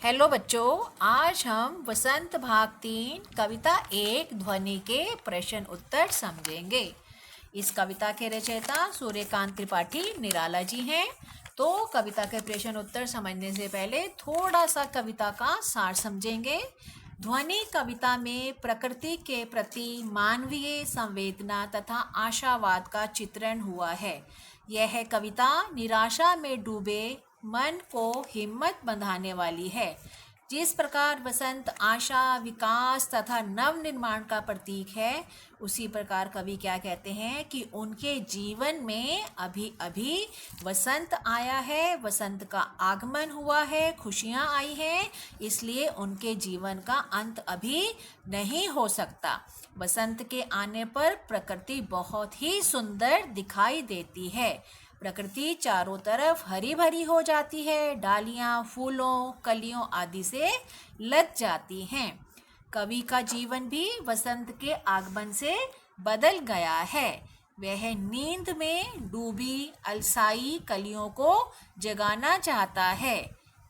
Hello बच्चों, आज हम वसंत भाग 3 कविता 1 ध्वनि के प्रश्न उत्तर समझेंगे। इस कविता के रचयिता सूर्यकांत त्रिपाठी निराला जी हैं। तो कविता के प्रश्न उत्तर समझने से पहले थोड़ा सा कविता का सार समझेंगे। ध्वनि कविता में प्रकृति के प्रति मानवीय संवेदना तथा आशावाद का चित्रण हुआ है। यह कविता निराशा में डूबे मन को हिम्मत बंधाने वाली है। जिस प्रकार बसंत आशा, विकास तथा नव निर्माण का प्रतीक है, उसी प्रकार कवि क्या कहते हैं कि उनके जीवन में अभी अभी वसंत आया है, वसंत का आगमन हुआ है, खुशियां आई हैं, इसलिए उनके जीवन का अंत अभी नहीं हो सकता। बसंत के आने पर प्रकृति बहुत ही सुंदर दिखाई देती है। प्रकृति चारों तरफ हरी भरी हो जाती है, डालियां, फूलों, कलियों आदि से लद जाती हैं। कवि का जीवन भी वसंत के आगमन से बदल गया है। वह नींद में डूबी अलसाई कलियों को जगाना चाहता है।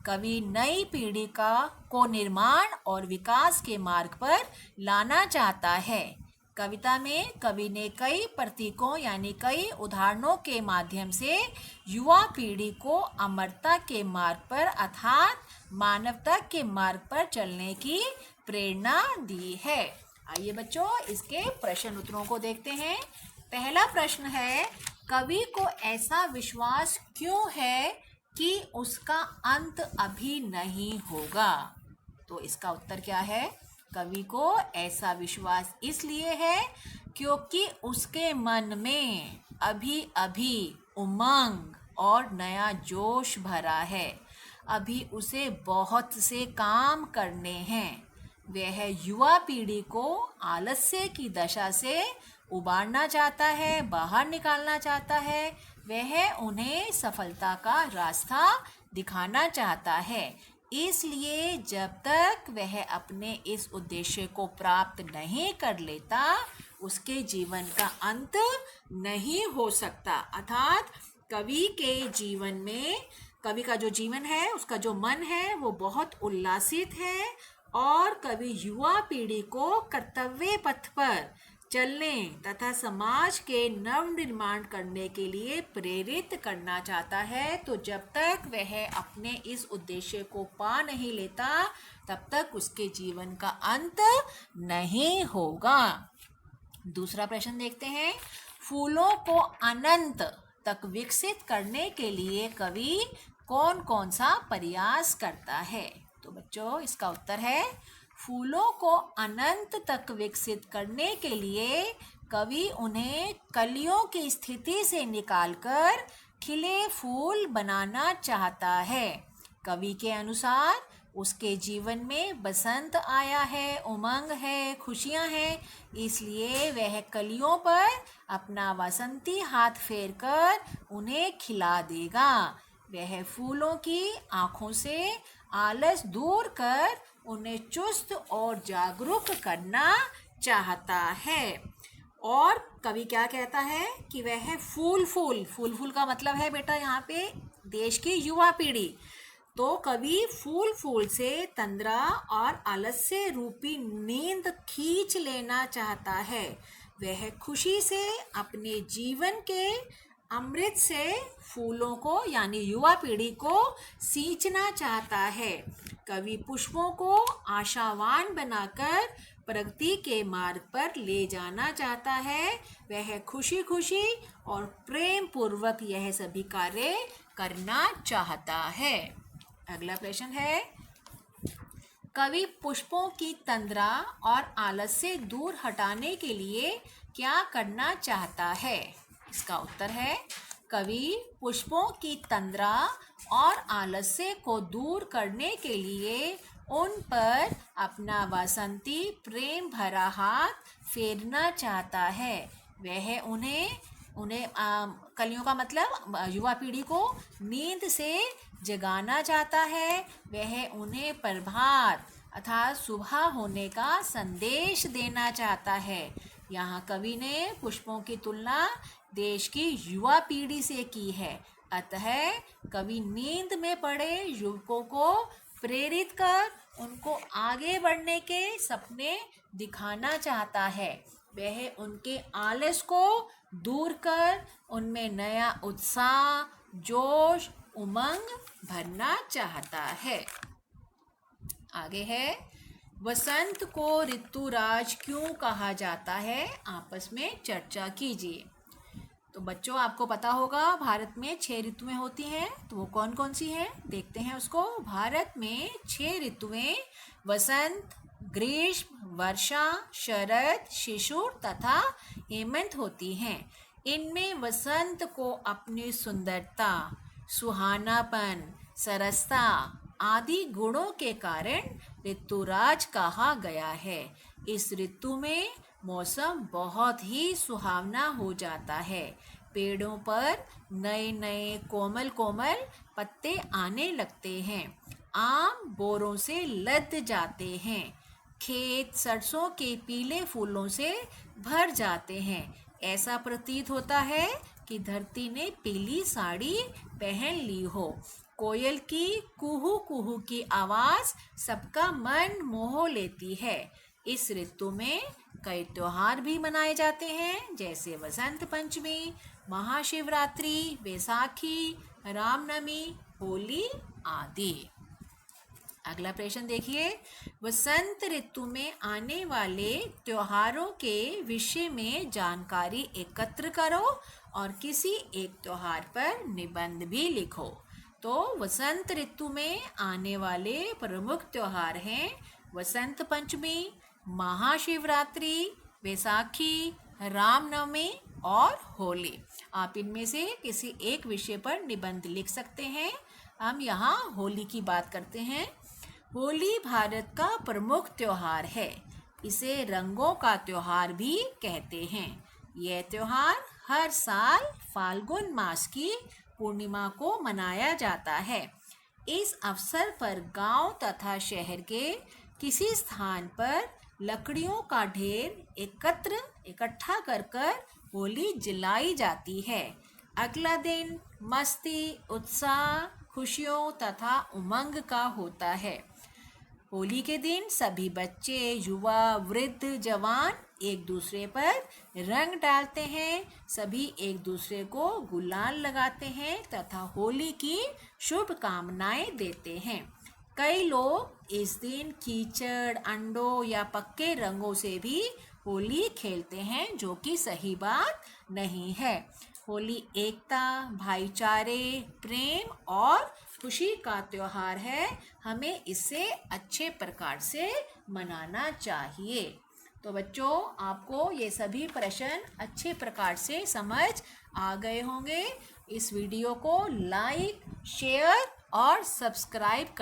कवि नई पीढ़ी को निर्माण और विकास के मार्ग पर लाना चाहता है। कविता में कवि ने कई प्रतीकों यानी कई उदाहरणों के माध्यम से युवा पीढ़ी को अमरता के मार्ग पर अर्थात मानवता के मार्ग पर चलने की प्रेरणा दी है। आइए बच्चों, इसके प्रश्न उत्तरों को देखते हैं। पहला प्रश्न है, कवि को ऐसा विश्वास क्यों है कि उसका अंत अभी नहीं होगा? तो इसका उत्तर क्या है? कवि को ऐसा विश्वास इसलिए है क्योंकि उसके मन में अभी अभी उमंग और नया जोश भरा है। अभी उसे बहुत से काम करने हैं। वह युवा पीढ़ी को आलस्य की दशा से उबारना चाहता है, बाहर निकालना चाहता है। वह उन्हें सफलता का रास्ता दिखाना चाहता है। इसलिए जब तक वह अपने इस उद्देश्य को प्राप्त नहीं कर लेता, उसके जीवन का अंत नहीं हो सकता। अर्थात कवि के जीवन में, कवि का जो जीवन है, उसका जो मन है वो बहुत उल्लासित है और कवि युवा पीढ़ी को कर्तव्य पथ पर चलने तथा समाज के नव निर्माण करने के लिए प्रेरित करना चाहता है। तो जब तक वह अपने इस उद्देश्य को पा नहीं लेता, तब तक उसके जीवन का अंत नहीं होगा। दूसरा प्रश्न देखते हैं, फूलों को अनंत तक विकसित करने के लिए कवि कौन कौन सा प्रयास करता है? तो बच्चों, इसका उत्तर है, फूलों को अनंत तक विकसित करने के लिए कवि उन्हें कलियों की स्थिति से निकालकर खिले फूल बनाना चाहता है। कवि के अनुसार उसके जीवन में बसंत आया है, उमंग है, खुशियां हैं, इसलिए वह कलियों पर अपना वसंती हाथ फेरकर उन्हें खिला देगा। वह फूलों की आँखों से आलस दूर कर उन्हें चुस्त और जागरूक करना चाहता है। और कवि क्या कहता है कि वह फूल फूल का मतलब है बेटा यहाँ पे देश की युवा पीढ़ी। तो कवि फूल से तंद्रा और आलस्य रूपी नींद खींच लेना चाहता है। वह खुशी से अपने जीवन के अमृत से फूलों को यानी युवा पीढ़ी को सींचना चाहता है। कवि पुष्पों को आशावान बनाकर प्रगति के मार्ग पर ले जाना चाहता है। वह खुशी खुशी और प्रेम पूर्वक यह सभी कार्य करना चाहता है। अगला प्रश्न है, कवि पुष्पों की तंद्रा और आलस से दूर हटाने के लिए क्या करना चाहता है? इसका उत्तर है, कवि पुष्पों की तंद्रा और आलस्य को दूर करने के लिए उन पर अपना वासंती प्रेम भरा हाथ फेरना चाहता है। वह उन्हें कलियों का मतलब युवा पीढ़ी को नींद से जगाना चाहता है। वह उन्हें प्रभात अर्थात सुबह होने का संदेश देना चाहता है। यहाँ कवि ने पुष्पों की तुलना देश की युवा पीढ़ी से की है। अतः कवि नींद में पड़े युवकों को प्रेरित कर उनको आगे बढ़ने के सपने दिखाना चाहता है। वह उनके आलस को दूर कर उनमें नया उत्साह, जोश, उमंग भरना चाहता है। आगे है, वसंत को ऋतुराज क्यों कहा जाता है? आपस में चर्चा कीजिए। तो बच्चों, आपको पता होगा भारत में 6 ऋतुएं होती हैं। तो वो कौन कौन सी हैं? देखते हैं उसको। भारत में 6 ऋतुएं वसंत, ग्रीष्म, वर्षा, शरद, शिशिर तथा हेमंत होती हैं। इनमें वसंत को अपनी सुंदरता, सुहानापन, सरसता आदि गुणों के कारण ऋतुराज कहा गया है। इस ऋतु में मौसम बहुत ही सुहावना हो जाता है। पेड़ों पर नए नए कोमल कोमल पत्ते आने लगते हैं। आम बोरों से लद जाते हैं। खेत सरसों के पीले फूलों से भर जाते हैं। ऐसा प्रतीत होता है कि धरती ने पीली साड़ी पहन ली हो। कोयल की कुहू कुहू की आवाज सबका मन मोह लेती है। इस ऋतु में कई त्योहार भी मनाए जाते हैं, जैसे वसंत पंचमी, महाशिवरात्रि, बैसाखी, रामनवमी, होली आदि। अगला प्रश्न देखिए, वसंत ऋतु में आने वाले त्योहारों के विषय में जानकारी एकत्र करो और किसी एक त्योहार पर निबंध भी लिखो। तो वसंत ऋतु में आने वाले प्रमुख त्योहार हैं वसंत पंचमी, महाशिवरात्रि, बैसाखी, रामनवमी और होली। आप इनमें से किसी एक विषय पर निबंध लिख सकते हैं। हम यहाँ होली की बात करते हैं। होली भारत का प्रमुख त्योहार है। इसे रंगों का त्योहार भी कहते हैं। यह त्योहार हर साल फाल्गुन मास की पूर्णिमा को मनाया जाता है। इस अवसर पर गांव तथा शहर के किसी स्थान पर लकड़ियों का ढेर इकट्ठा कर होली जलाई जाती है। अगला दिन मस्ती, उत्साह, खुशियों तथा उमंग का होता है। होली के दिन सभी बच्चे, युवा, वृद्ध, जवान एक दूसरे पर रंग डालते हैं। सभी एक दूसरे को गुलाल लगाते हैं तथा होली की शुभकामनाएं देते हैं। कई लोग इस दिन कीचड़, अंडों या पक्के रंगों से भी होली खेलते हैं, जो कि सही बात नहीं है। होली एकता, भाईचारे, प्रेम और खुशी का त्योहार है। हमें इसे अच्छे प्रकार से मनाना चाहिए। तो बच्चों, आपको ये सभी प्रश्न अच्छे प्रकार से समझ आ गए होंगे। इस वीडियो को लाइक, शेयर और सब्सक्राइब कर